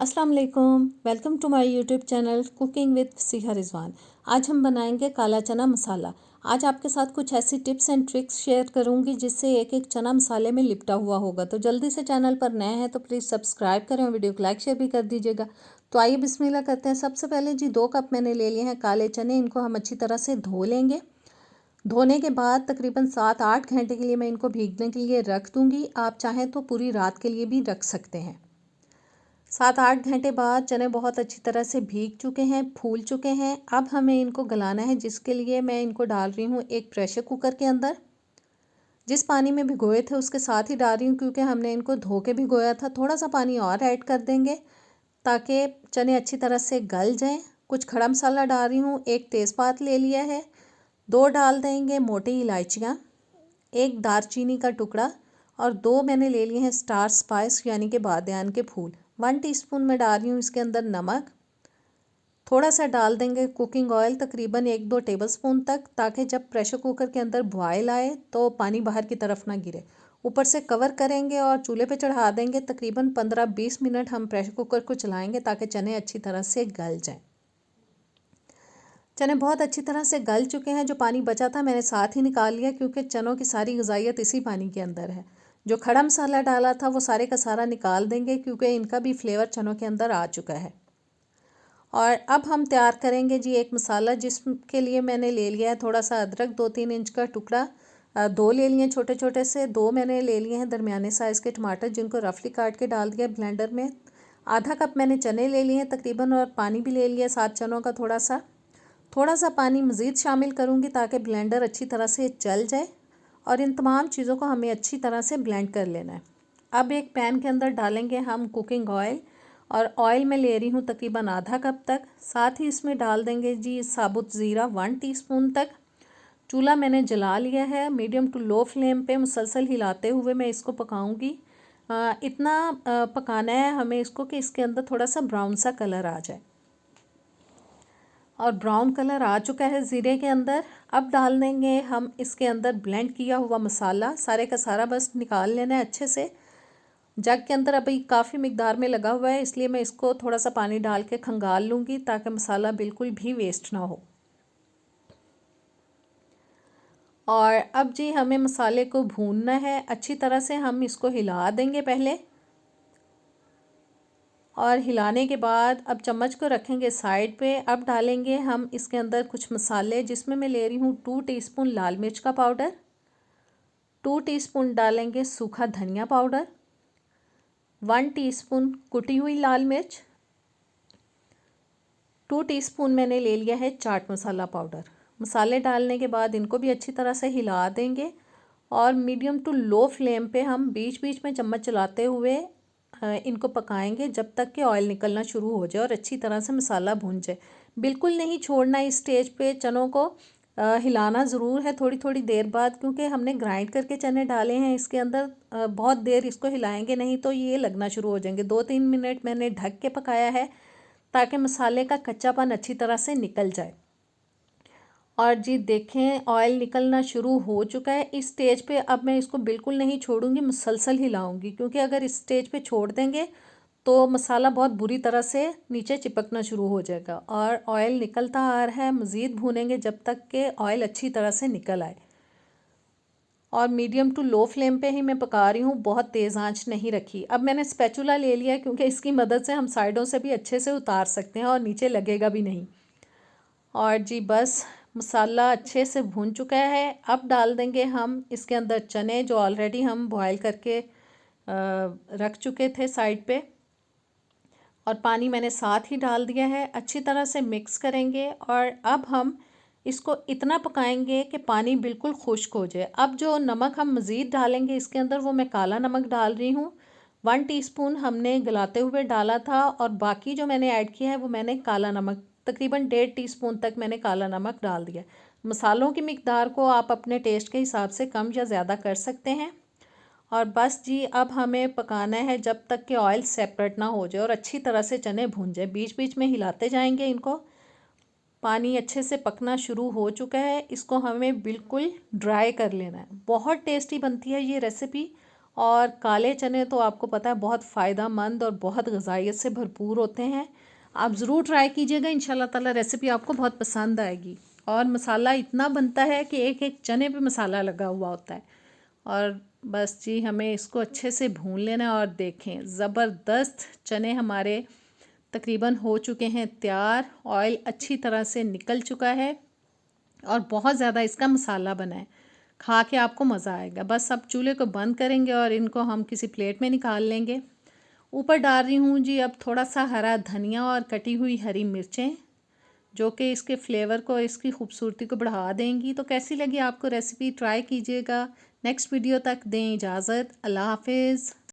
अस्सलाम वालेकुम, welcome to my YouTube channel cooking with Siha Rizwan. आज हम बनाएंगे काला चना मसाला। आज आपके साथ कुछ ऐसी टिप्स एंड ट्रिक्स शेयर करूंगी जिससे एक एक चना मसाले में लिपटा हुआ होगा। तो जल्दी से चैनल पर नए हैं तो प्लीज़ सब्सक्राइब करें और वीडियो को लाइक शेयर भी कर दीजिएगा। तो आइए बिस्मिल्लाह करते हैं। सबसे पहले जी 2 कप मैंने ले लिए हैं काले चने। इनको हम अच्छी तरह से धो लेंगे। धोने के बाद तकरीबन 7-8 घंटे के लिए मैं इनको भीगने के लिए रख दूँगी। आप चाहें तो पूरी रात के लिए भी रख सकते हैं। 7-8 घंटे बाद चने बहुत अच्छी तरह से भीग चुके हैं, फूल चुके हैं। अब हमें इनको गलाना है, जिसके लिए मैं इनको डाल रही हूँ एक प्रेशर कुकर के अंदर। जिस पानी में भिगोए थे उसके साथ ही डाल रही हूँ, क्योंकि हमने इनको धो के भिगोया था। थोड़ा सा पानी और ऐड कर देंगे ताकि चने अच्छी तरह से गल जाएँ। कुछ खड़ा मसाला डाल रही हूँ। एक तेज़पात ले लिया है, 2 डाल देंगे मोटी इलायचियाँ, 1 दालचीनी का टुकड़ा और 2 मैंने ले लिए हैं स्टार स्पाइस यानी कि बादयान के फूल। 1 टीस्पून में डाल रही हूँ इसके अंदर नमक। थोड़ा सा डाल देंगे कुकिंग ऑयल, तकरीबन 1-2 टेबलस्पून तक, ताकि जब प्रेशर कुकर के अंदर बॉयल आए तो पानी बाहर की तरफ ना गिरे। ऊपर से कवर करेंगे और चूल्हे पे चढ़ा देंगे। तकरीबन 15-20 मिनट हम प्रेशर कुकर को चलाएंगे ताकि चने अच्छी तरह से गल जाएँ। चने बहुत अच्छी तरह से गल चुके हैं। जो पानी बचा था मैंने साथ ही निकाल लिया, क्योंकि चनों की सारी ग़िज़ाइयत इसी पानी के अंदर है। जो खड़ा मसाला डाला था वो सारे का सारा निकाल देंगे, क्योंकि इनका भी फ्लेवर चनों के अंदर आ चुका है। और अब हम तैयार करेंगे जी एक मसाला, जिसके लिए मैंने ले लिया है थोड़ा सा अदरक, 2-3 इंच का टुकड़ा, 2 ले लिए छोटे छोटे से। 2 मैंने ले लिए हैं दरमियाने साइज़ के टमाटर, जिनको रफली काट के डाल दिया ब्लेंडर में। आधा कप मैंने चने ले लिए हैं तकरीबन, और पानी भी ले लिया साथ चनों का थोड़ा सा पानी मज़ीद शामिल करूँगी ताकि ब्लेंडर अच्छी तरह से चल जाए। और इन तमाम चीज़ों को हमें अच्छी तरह से ब्लेंड कर लेना है। अब एक पैन के अंदर डालेंगे हम कुकिंग ऑयल, और ऑयल में ले रही हूँ तकरीबन आधा कप तक। साथ ही इसमें डाल देंगे जी साबुत ज़ीरा 1 टीस्पून तक। चूल्हा मैंने जला लिया है, मीडियम टू लो फ्लेम पे मुसलसल हिलाते हुए मैं इसको पकाऊंगी। इतना पकाना है हमें इसको कि इसके अंदर थोड़ा सा ब्राउन सा कलर आ जाए। और ब्राउन कलर आ चुका है ज़ीरे के अंदर। अब डाल देंगे हम इसके अंदर ब्लेंड किया हुआ मसाला। सारे का सारा बस निकाल लेना है अच्छे से। जग के अंदर अभी काफ़ी मिकदार में लगा हुआ है, इसलिए मैं इसको थोड़ा सा पानी डाल के खंगाल लूँगी ताकि मसाला बिल्कुल भी वेस्ट ना हो। और अब जी हमें मसाले को भूनना है अच्छी तरह से। हम इसको हिला देंगे पहले, और हिलाने के बाद अब चम्मच को रखेंगे साइड पे। अब डालेंगे हम इसके अंदर कुछ मसाले, जिसमें मैं ले रही हूँ 2 टीस्पून लाल मिर्च का पाउडर, 2 टीस्पून डालेंगे सूखा धनिया पाउडर, 1 टीस्पून कुटी हुई लाल मिर्च, 2 टीस्पून मैंने ले लिया है चाट मसाला पाउडर। मसाले डालने के बाद इनको भी अच्छी तरह से हिला देंगे, और मीडियम टू लो फ्लेम पे हम बीच बीच में चम्मच चलाते हुए इनको पकाएंगे जब तक कि ऑयल निकलना शुरू हो जाए और अच्छी तरह से मसाला भून जाए। बिल्कुल नहीं छोड़ना इस स्टेज पे चनों को। हिलाना ज़रूर है थोड़ी थोड़ी देर बाद, क्योंकि हमने ग्राइंड करके चने डाले हैं इसके अंदर। बहुत देर इसको हिलाएंगे नहीं तो ये लगना शुरू हो जाएंगे। 2-3 मिनट मैंने ढक के पकाया है ताकि मसाले का कच्चापन अच्छी तरह से निकल जाए। और जी देखें ऑयल निकलना शुरू हो चुका है। इस स्टेज पे अब मैं इसको बिल्कुल नहीं छोड़ूंगी, मुसलसल हिलाऊंगी, क्योंकि अगर इस स्टेज पे छोड़ देंगे तो मसाला बहुत बुरी तरह से नीचे चिपकना शुरू हो जाएगा। और ऑयल निकलता आ रहा है, मज़ीद भूनेंगे जब तक कि ऑयल अच्छी तरह से निकल आए। और मीडियम टू लो फ्लेम पे ही मैं पका रही हूँ, बहुत तेज़ आंच नहीं रखी। अब मैंने स्पैचुला ले लिया, क्योंकि इसकी मदद से हम साइडों से भी अच्छे से उतार सकते हैं और नीचे लगेगा भी नहीं। और जी बस मसाला अच्छे से भून चुका है। अब डाल देंगे हम इसके अंदर चने, जो ऑलरेडी हम बॉयल करके रख चुके थे साइड पे, और पानी मैंने साथ ही डाल दिया है। अच्छी तरह से मिक्स करेंगे, और अब हम इसको इतना पकाएंगे कि पानी बिल्कुल खुश्क हो जाए। अब जो नमक हम मज़ीद डालेंगे इसके अंदर, वो मैं काला नमक डाल रही हूँ। 1 टीस्पून हमने गलाते हुए डाला था, और बाकी जो मैंने ऐड किया है वो मैंने काला नमक तकरीबन 1.5 टीस्पून तक मैंने काला नमक डाल दिया। मसालों की मिकदार को आप अपने टेस्ट के हिसाब से कम या ज़्यादा कर सकते हैं। और बस जी अब हमें पकाना है जब तक कि ऑयल सेपरेट ना हो जाए और अच्छी तरह से चने भून जाए। बीच बीच में हिलाते जाएंगे इनको। पानी अच्छे से पकना शुरू हो चुका है, इसको हमें बिल्कुल ड्राई कर लेना है। बहुत टेस्टी बनती है ये रेसिपी, और काले चने तो आपको पता है बहुत फ़ायदेमंद और बहुत ग़िज़ाइयत से भरपूर होते हैं। आप ज़रूर ट्राई कीजिएगा, इंशाल्लाह ताला रेसिपी आपको बहुत पसंद आएगी। और मसाला इतना बनता है कि एक एक चने पे मसाला लगा हुआ होता है। और बस जी हमें इसको अच्छे से भून लेना है। और देखें ज़बरदस्त चने हमारे तकरीबन हो चुके हैं तैयार। ऑयल अच्छी तरह से निकल चुका है और बहुत ज़्यादा इसका मसाला बना है, खा के आपको मज़ा आएगा। बस अब चूल्हे को बंद करेंगे और इनको हम किसी प्लेट में निकाल लेंगे। ऊपर डाल रही हूँ जी अब थोड़ा सा हरा धनिया और कटी हुई हरी मिर्चें, जो कि इसके फ्लेवर को, इसकी खूबसूरती को बढ़ा देंगी। तो कैसी लगी आपको रेसिपी, ट्राई कीजिएगा। नेक्स्ट वीडियो तक दें इजाज़त। अल्लाह हाफिज़।